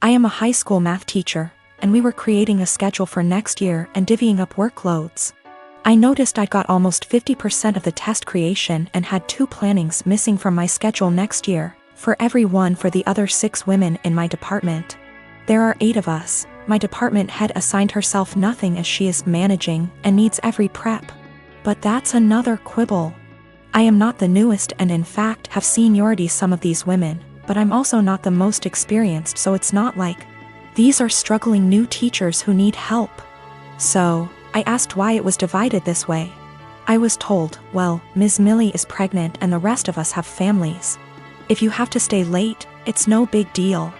I am a high school math teacher, and we were creating a schedule for next year and divvying up workloads. I noticed I got almost 50% of the test creation and had 2 plannings missing from my schedule next year, for every one for the other 6 women in my department. There are 8 of us. My department head assigned herself nothing as she is managing and needs every prep. But that's another quibble. I am not the newest and in fact have seniority some of these women, but I'm also not the most experienced, so it's not like these are struggling new teachers who need help. So, I asked why it was divided this way. I was told, well, Ms. Millie is pregnant and the rest of us have families. If you have to stay late, it's no big deal.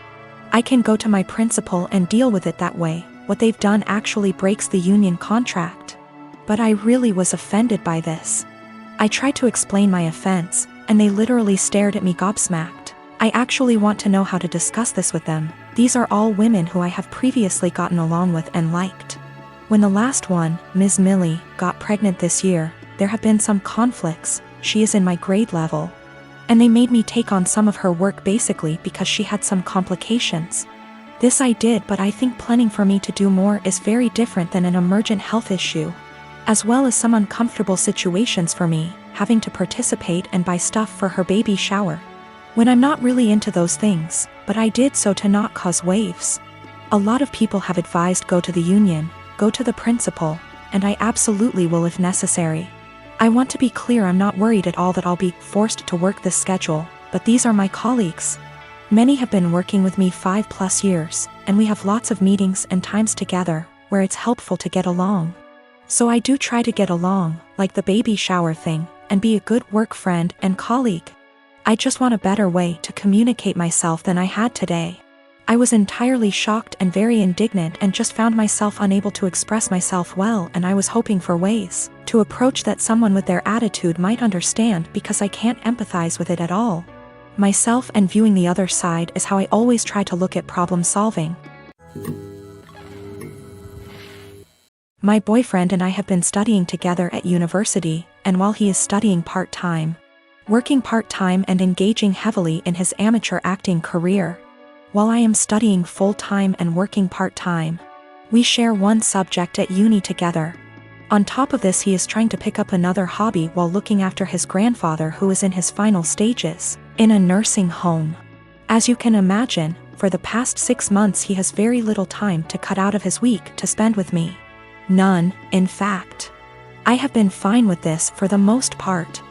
I can go to my principal and deal with it that way. What they've done actually breaks the union contract. But I really was offended by this. I tried to explain my offense, and they literally stared at me gobsmacked. I actually want to know how to discuss this with them. These are all women who I have previously gotten along with and liked. When the last one, Ms. Millie, got pregnant this year, there have been some conflicts. She is in my grade level. And they made me take on some of her work basically because she had some complications. This I did, but I think planning for me to do more is very different than an emergent health issue. As well as some uncomfortable situations for me, having to participate and buy stuff for her baby shower. When I'm not really into those things, but I did so to not cause waves. A lot of people have advised go to the union, go to the principal, and I absolutely will if necessary. I want to be clear, I'm not worried at all that I'll be forced to work this schedule, but these are my colleagues. Many have been working with me 5+ years, and we have lots of meetings and times together, where it's helpful to get along. So I do try to get along, like the baby shower thing, and be a good work friend and colleague. I just want a better way to communicate myself than I had today. I was entirely shocked and very indignant and just found myself unable to express myself well, and I was hoping for ways to approach that someone with their attitude might understand because I can't empathize with it at all. Myself and viewing the other side is how I always try to look at problem solving. My boyfriend and I have been studying together at university, and while he is studying part-time, working part-time and engaging heavily in his amateur acting career, while I am studying full-time and working part-time, we share one subject at uni together. On top of this, he is trying to pick up another hobby while looking after his grandfather who is in his final stages, in a nursing home. As you can imagine, for the past 6 months he has very little time to cut out of his week to spend with me. None, in fact. I have been fine with this for the most part.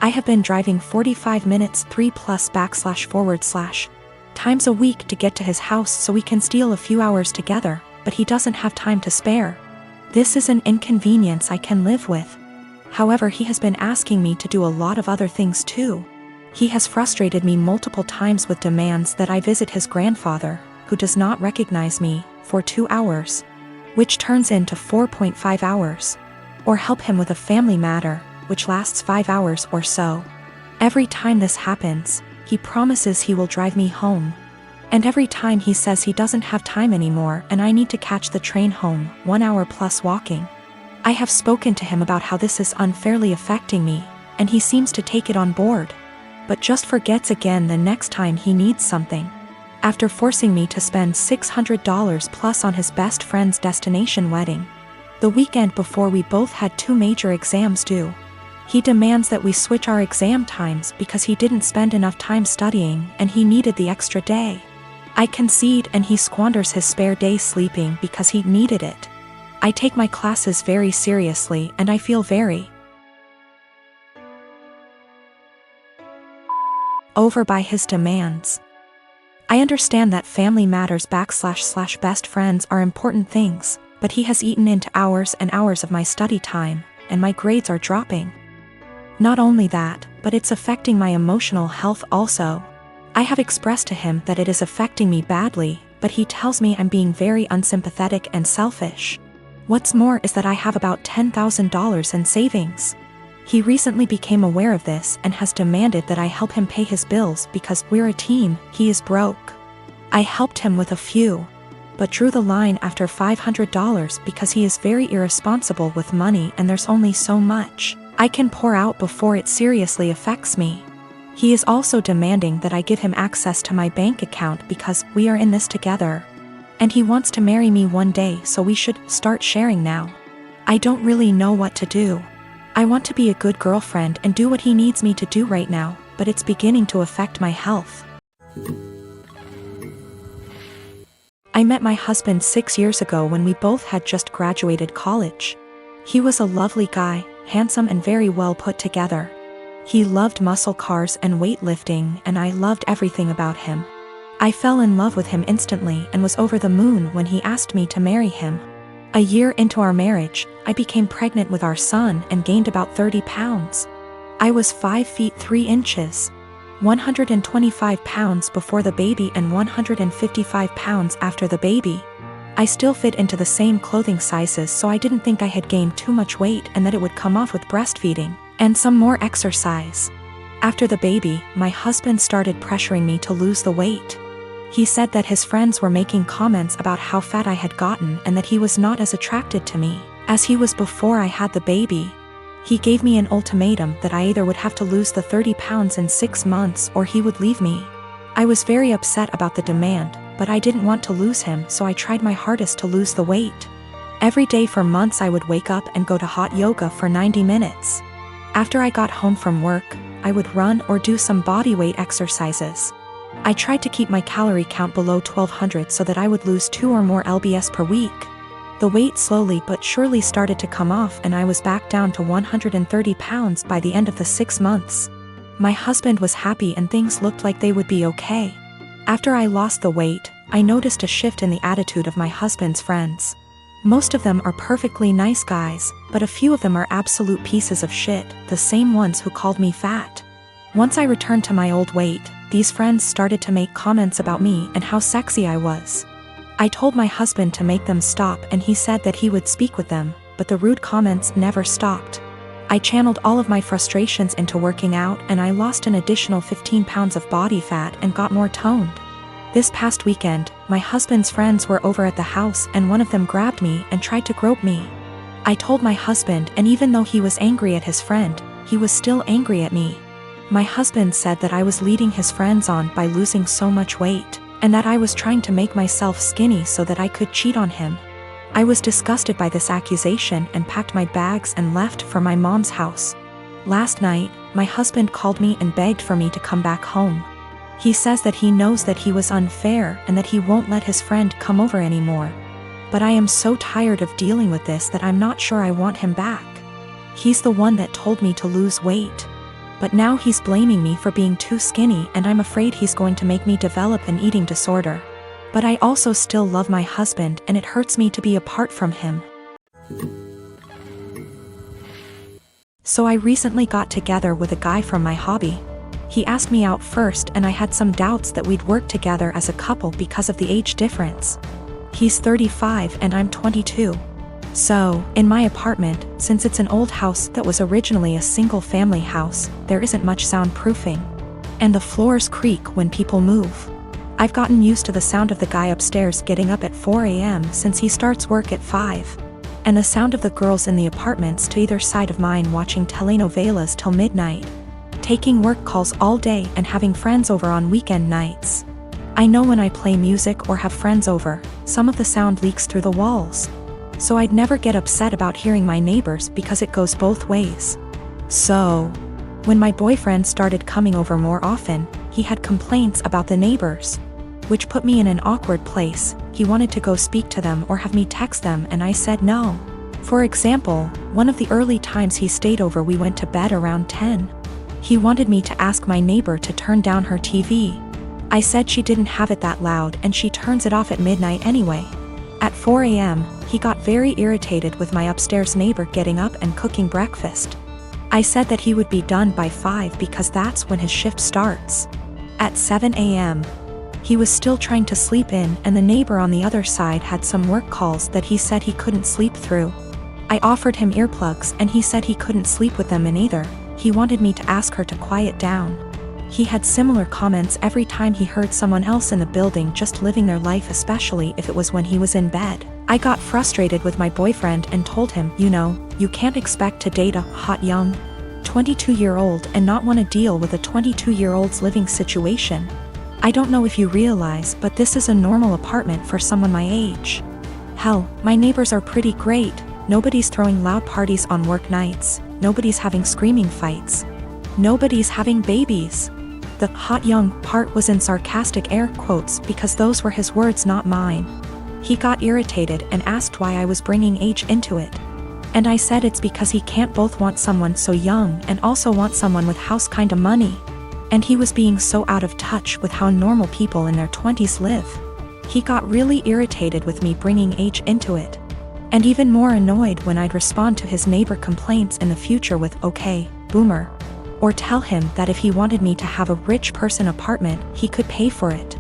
I have been driving 45 minutes 3+// times a week to get to his house so we can steal a few hours together, but he doesn't have time to spare. This is an inconvenience I can live with. However, he has been asking me to do a lot of other things too. He has frustrated me multiple times with demands that I visit his grandfather, who does not recognize me, for 2 hours, which turns into 4.5 hours, or help him with a family matter, which lasts 5 hours or so. Every time this happens, he promises he will drive me home. And every time he says he doesn't have time anymore and I need to catch the train home, 1 hour plus walking. I have spoken to him about how this is unfairly affecting me, and he seems to take it on board, but just forgets again the next time he needs something. After forcing me to spend $600 plus on his best friend's destination wedding, the weekend before we both had 2 major exams due, he demands that we switch our exam times because he didn't spend enough time studying and he needed the extra day. I concede and he squanders his spare day sleeping because he needed it. I take my classes very seriously and I feel very over by his demands. I understand that family matters / best friends are important things, but he has eaten into hours and hours of my study time, and my grades are dropping. Not only that, but it's affecting my emotional health also. I have expressed to him that it is affecting me badly, but he tells me I'm being very unsympathetic and selfish. What's more is that I have about $10,000 in savings. He recently became aware of this and has demanded that I help him pay his bills because we're a team, he is broke. I helped him with a few, but drew the line after $500 because he is very irresponsible with money and there's only so much I can pour out before it seriously affects me. He is also demanding that I give him access to my bank account because we are in this together. And he wants to marry me one day, so we should start sharing now. I don't really know what to do. I want to be a good girlfriend and do what he needs me to do right now, but it's beginning to affect my health. I met my husband 6 years ago when we both had just graduated college. He was a lovely guy, handsome and very well put together. He loved muscle cars and weightlifting, and I loved everything about him. I fell in love with him instantly and was over the moon when he asked me to marry him. A year into our marriage, I became pregnant with our son and gained about 30 pounds. I was 5 feet 3 inches. 125 pounds before the baby and 155 pounds after the baby. I still fit into the same clothing sizes, so I didn't think I had gained too much weight and that it would come off with breastfeeding and some more exercise. After the baby, my husband started pressuring me to lose the weight. He said that his friends were making comments about how fat I had gotten and that he was not as attracted to me as he was before I had the baby. He gave me an ultimatum that I either would have to lose the 30 pounds in 6 months or he would leave me. I was very upset about the demand, but I didn't want to lose him, so I tried my hardest to lose the weight. Every day for months I would wake up and go to hot yoga for 90 minutes. After I got home from work, I would run or do some bodyweight exercises. I tried to keep my calorie count below 1200 so that I would lose 2 or more lbs per week. The weight slowly but surely started to come off and I was back down to 130 pounds by the end of the 6 months. My husband was happy and things looked like they would be okay. After I lost the weight, I noticed a shift in the attitude of my husband's friends. Most of them are perfectly nice guys, but a few of them are absolute pieces of shit, the same ones who called me fat. Once I returned to my old weight, these friends started to make comments about me and how sexy I was. I told my husband to make them stop and he said that he would speak with them, but the rude comments never stopped. I channeled all of my frustrations into working out and I lost an additional 15 pounds of body fat and got more toned. This past weekend, my husband's friends were over at the house and one of them grabbed me and tried to grope me. I told my husband, and even though he was angry at his friend, he was still angry at me. My husband said that I was leading his friends on by losing so much weight, and that I was trying to make myself skinny so that I could cheat on him. I was disgusted by this accusation and packed my bags and left for my mom's house. Last night, my husband called me and begged for me to come back home. He says that he knows that he was unfair and that he won't let his friend come over anymore. But I am so tired of dealing with this that I'm not sure I want him back. He's the one that told me to lose weight. But now he's blaming me for being too skinny and I'm afraid he's going to make me develop an eating disorder. But I also still love my husband and it hurts me to be apart from him. So I recently got together with a guy from my hobby. He asked me out first and I had some doubts that we'd work together as a couple because of the age difference. He's 35 and I'm 22. So, in my apartment, since it's an old house that was originally a single-family house, there isn't much soundproofing. And the floors creak when people move. I've gotten used to the sound of the guy upstairs getting up at 4 a.m. since he starts work at 5. And the sound of the girls in the apartments to either side of mine watching telenovelas till midnight. Taking work calls all day and having friends over on weekend nights. I know when I play music or have friends over, some of the sound leaks through the walls. So I'd never get upset about hearing my neighbors because it goes both ways. So, when my boyfriend started coming over more often, he had complaints about the neighbors, which put me in an awkward place. He wanted to go speak to them or have me text them and I said no. For example, one of the early times he stayed over we went to bed around 10. He wanted me to ask my neighbor to turn down her TV. I said she didn't have it that loud and she turns it off at midnight anyway. At 4 a.m., he got very irritated with my upstairs neighbor getting up and cooking breakfast. I said that he would be done by 5 because that's when his shift starts. At 7 a.m., he was still trying to sleep in and the neighbor on the other side had some work calls that he said he couldn't sleep through. I offered him earplugs and he said he couldn't sleep with them in either. He wanted me to ask her to quiet down. He had similar comments every time he heard someone else in the building just living their life, especially if it was when he was in bed. I got frustrated with my boyfriend and told him, you know, you can't expect to date a hot young 22-year-old and not want to deal with a 22-year-old's living situation. I don't know if you realize, but this is a normal apartment for someone my age. Hell, my neighbors are pretty great. Nobody's throwing loud parties on work nights. Nobody's having screaming fights. Nobody's having babies. The hot young part was in sarcastic air quotes because those were his words, not mine. He got irritated and asked why I was bringing age into it. And I said it's because he can't both want someone so young and also want someone with house kinda money. And he was being so out of touch with how normal people in their 20s live. He got really irritated with me bringing age into it. And even more annoyed when I'd respond to his neighbor complaints in the future with, "Okay, boomer." Or tell him that if he wanted me to have a rich person apartment, he could pay for it.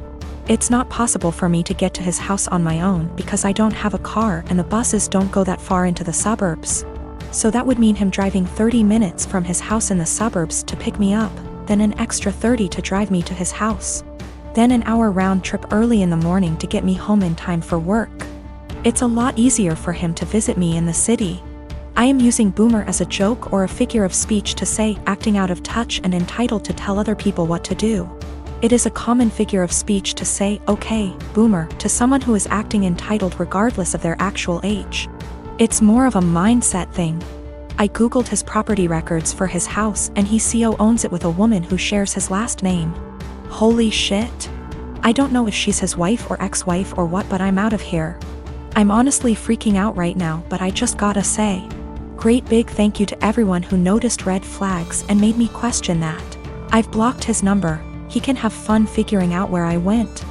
It's not possible for me to get to his house on my own because I don't have a car and the buses don't go that far into the suburbs. So that would mean him driving 30 minutes from his house in the suburbs to pick me up, then an extra 30 to drive me to his house. Then an hour round trip early in the morning to get me home in time for work. It's a lot easier for him to visit me in the city. I am using boomer as a joke or a figure of speech to say acting out of touch and entitled to tell other people what to do. It is a common figure of speech to say, "Okay, boomer," to someone who is acting entitled regardless of their actual age. It's more of a mindset thing. I googled his property records for his house and he co-owns it with a woman who shares his last name. Holy shit. I don't know if she's his wife or ex-wife or what, but I'm out of here. I'm honestly freaking out right now, but I just gotta say, great big thank you to everyone who noticed red flags and made me question that. I've blocked his number. He can have fun figuring out where I went.